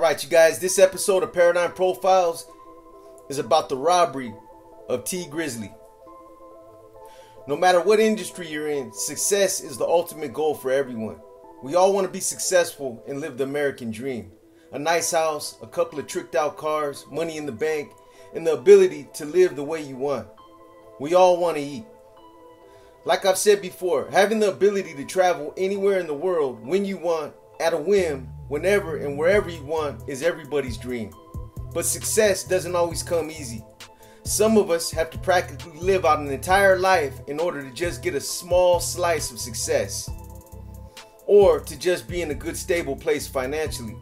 Alright, you guys, this episode of Paradigm Profiles is about the robbery of T. Grizzley. No matter what industry you're in, success is the ultimate goal for everyone. We all want to be successful and live the American dream. A nice house, a couple of tricked out cars, money in the bank, and the ability to live the way you want. We all want to eat. Like I've said before, having the ability to travel anywhere in the world when you want, at a whim, whenever and wherever you want is everybody's dream. But success doesn't always come easy. Some of us have to practically live out an entire life in order to just get a small slice of success, or to just be in a good stable place financially.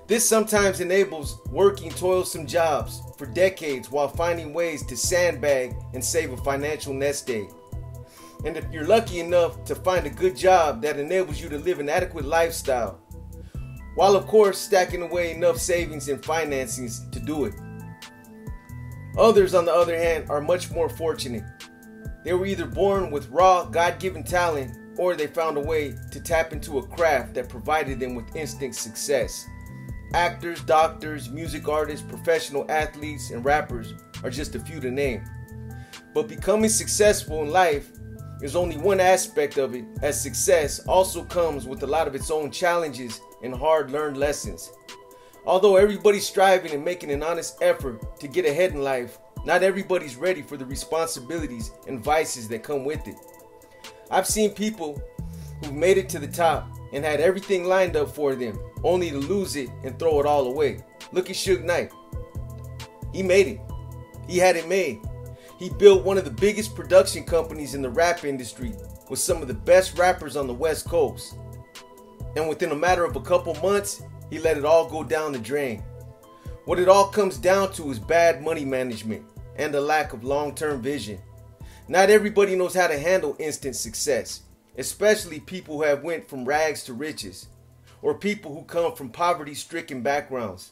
This sometimes enables working toilsome jobs for decades while finding ways to sandbag and save a financial nest egg. And if you're lucky enough to find a good job that enables you to live an adequate lifestyle, while of course stacking away enough savings and financings to do it. Others, on the other hand, are much more fortunate. They were either born with raw, God-given talent, or they found a way to tap into a craft that provided them with instant success. Actors, doctors, music artists, professional athletes, and rappers are just a few to name. But becoming successful in life is only one aspect of it, as success also comes with a lot of its own challenges and hard-learned lessons. Although everybody's striving and making an honest effort to get ahead in life, not everybody's ready for the responsibilities and vices that come with it. I've seen people who've made it to the top and had everything lined up for them, only to lose it and throw it all away. Look at Suge Knight. He made it. He had it made. He built one of the biggest production companies in the rap industry with some of the best rappers on the West Coast. And within a matter of a couple months, he let it all go down the drain. What it all comes down to is bad money management and a lack of long-term vision. Not everybody knows how to handle instant success, especially people who have went from rags to riches, or people who come from poverty-stricken backgrounds.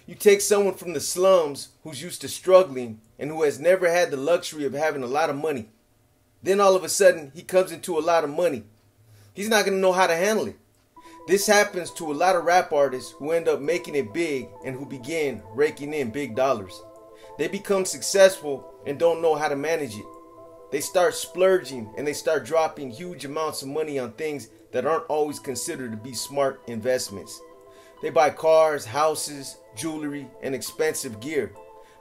You take someone from the slums who's used to struggling and who has never had the luxury of having a lot of money. Then all of a sudden, he comes into a lot of money. He's not going to know how to handle it. This happens to a lot of rap artists who end up making it big and who begin raking in big dollars. They become successful and don't know how to manage it. They start splurging and they start dropping huge amounts of money on things that aren't always considered to be smart investments. They buy cars, houses, jewelry, and expensive gear.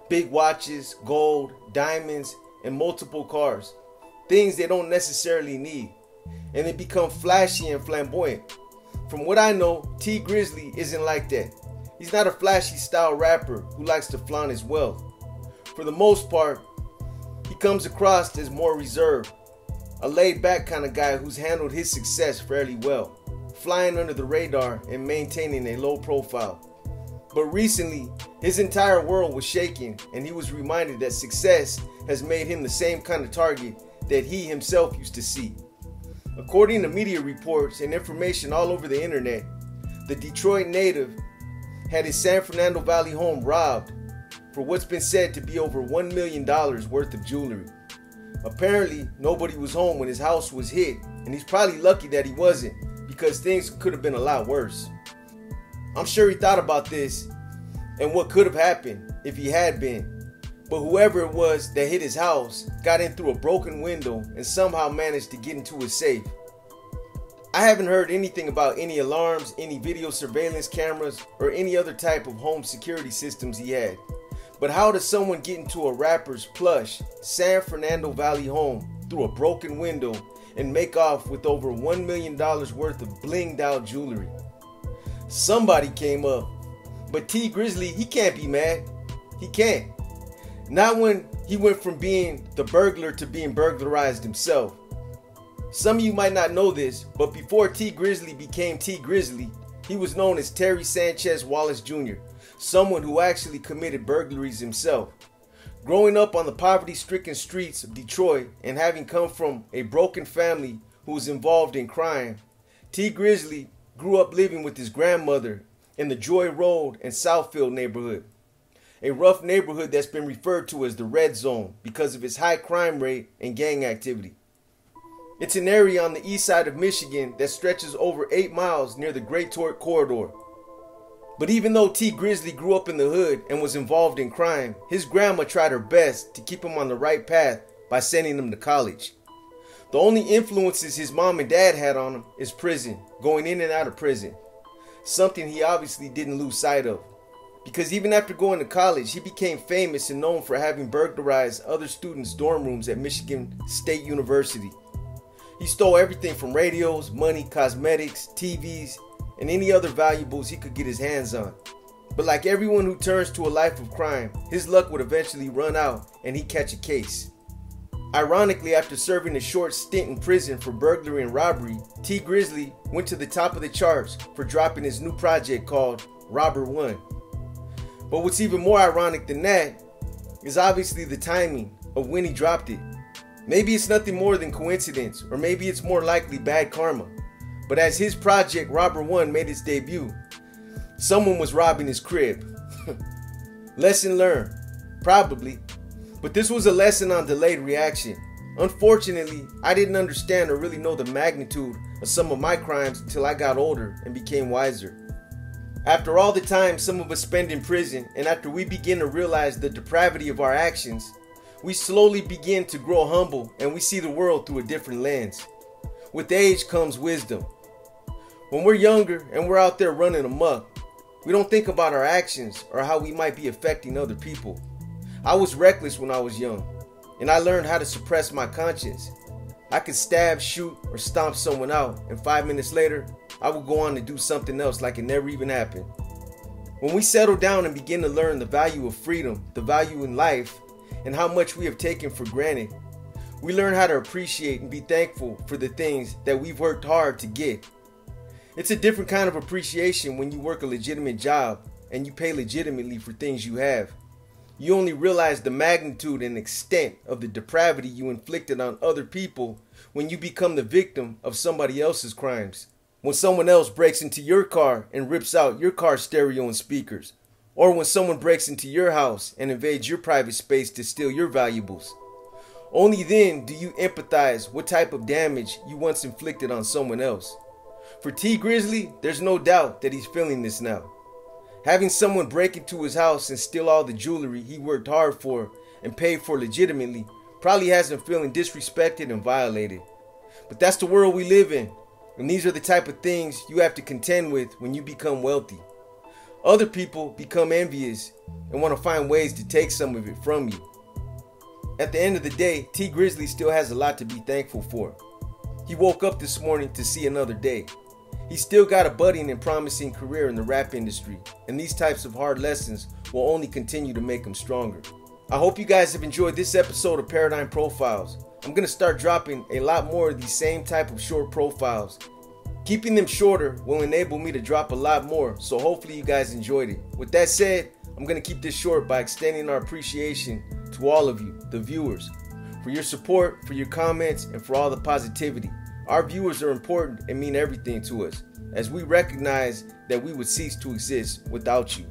Big watches, gold, diamonds, and multiple cars. Things they don't necessarily need. And they become flashy and flamboyant. From what I know, T. Grizzley isn't like that. He's not a flashy style rapper who likes to flaunt his wealth. For the most part, he comes across as more reserved, a laid back kind of guy who's handled his success fairly well, flying under the radar and maintaining a low profile. But recently, his entire world was shaking and he was reminded that success has made him the same kind of target that he himself used to see. According to media reports and information all over the internet, the Detroit native had his San Fernando Valley home robbed for what's been said to be over $1 million worth of jewelry. Apparently, nobody was home when his house was hit, and he's probably lucky that he wasn't, because things could have been a lot worse. I'm sure he thought about this and what could have happened if he had been. But whoever it was that hit his house got in through a broken window and somehow managed to get into his safe. I haven't heard anything about any alarms, any video surveillance cameras, or any other type of home security systems he had. But how does someone get into a rapper's plush San Fernando Valley home through a broken window and make off with over $1 million worth of blinged out jewelry? Somebody came up, but T. Grizzley, he can't be mad. He can't. Not when he went from being the burglar to being burglarized himself. Some of you might not know this, but before T. Grizzley became T. Grizzley, he was known as Terry Sanchez Wallace Jr., someone who actually committed burglaries himself. Growing up on the poverty-stricken streets of Detroit and having come from a broken family who was involved in crime, T. Grizzley grew up living with his grandmother in the Joy Road and Southfield neighborhood. A rough neighborhood that's been referred to as the Red Zone because of its high crime rate and gang activity. It's an area on the east side of Michigan that stretches over 8 miles near the Great Torque Corridor. But even though T Grizzley grew up in the hood and was involved in crime, his grandma tried her best to keep him on the right path by sending him to college. The only influences his mom and dad had on him is prison, going in and out of prison. Something he obviously didn't lose sight of. Because even after going to college, he became famous and known for having burglarized other students' dorm rooms at Michigan State University. He stole everything from radios, money, cosmetics, TVs, and any other valuables he could get his hands on. But like everyone who turns to a life of crime, his luck would eventually run out and he'd catch a case. Ironically, after serving a short stint in prison for burglary and robbery, T Grizzley went to the top of the charts for dropping his new project called Robber 1. But what's even more ironic than that is obviously the timing of when he dropped it. Maybe it's nothing more than coincidence, or maybe it's more likely bad karma. But as his project Robber 1 made its debut, someone was robbing his crib. Lesson learned, probably. But this was a lesson on delayed reaction. Unfortunately, I didn't understand or really know the magnitude of some of my crimes until I got older and became wiser. After all the time some of us spend in prison, and after we begin to realize the depravity of our actions, we slowly begin to grow humble and we see the world through a different lens. With age comes wisdom. When we're younger and we're out there running amok, we don't think about our actions or how we might be affecting other people. I was reckless when I was young, and I learned how to suppress my conscience. I could stab, shoot, or stomp someone out, and 5 minutes later, I would go on to do something else like it never even happened. When we settle down and begin to learn the value of freedom, the value in life, and how much we have taken for granted, we learn how to appreciate and be thankful for the things that we've worked hard to get. It's a different kind of appreciation when you work a legitimate job and you pay legitimately for things you have. You only realize the magnitude and extent of the depravity you inflicted on other people when you become the victim of somebody else's crimes. When someone else breaks into your car and rips out your car stereo and speakers. Or when someone breaks into your house and invades your private space to steal your valuables. Only then do you empathize what type of damage you once inflicted on someone else. For T Grizzley, there's no doubt that he's feeling this now. Having someone break into his house and steal all the jewelry he worked hard for and paid for legitimately probably has him feeling disrespected and violated. But that's the world we live in, and these are the type of things you have to contend with when you become wealthy. Other people become envious and want to find ways to take some of it from you. At the end of the day, T Grizzley still has a lot to be thankful for. He woke up this morning to see another day. He's still got a budding and promising career in the rap industry, and these types of hard lessons will only continue to make him stronger. I hope you guys have enjoyed this episode of Paradigm Profiles. I'm going to start dropping a lot more of these same type of short profiles. Keeping them shorter will enable me to drop a lot more, so hopefully you guys enjoyed it. With that said, I'm going to keep this short by extending our appreciation to all of you, the viewers, for your support, for your comments, and for all the positivity. Our viewers are important and mean everything to us, as we recognize that we would cease to exist without you.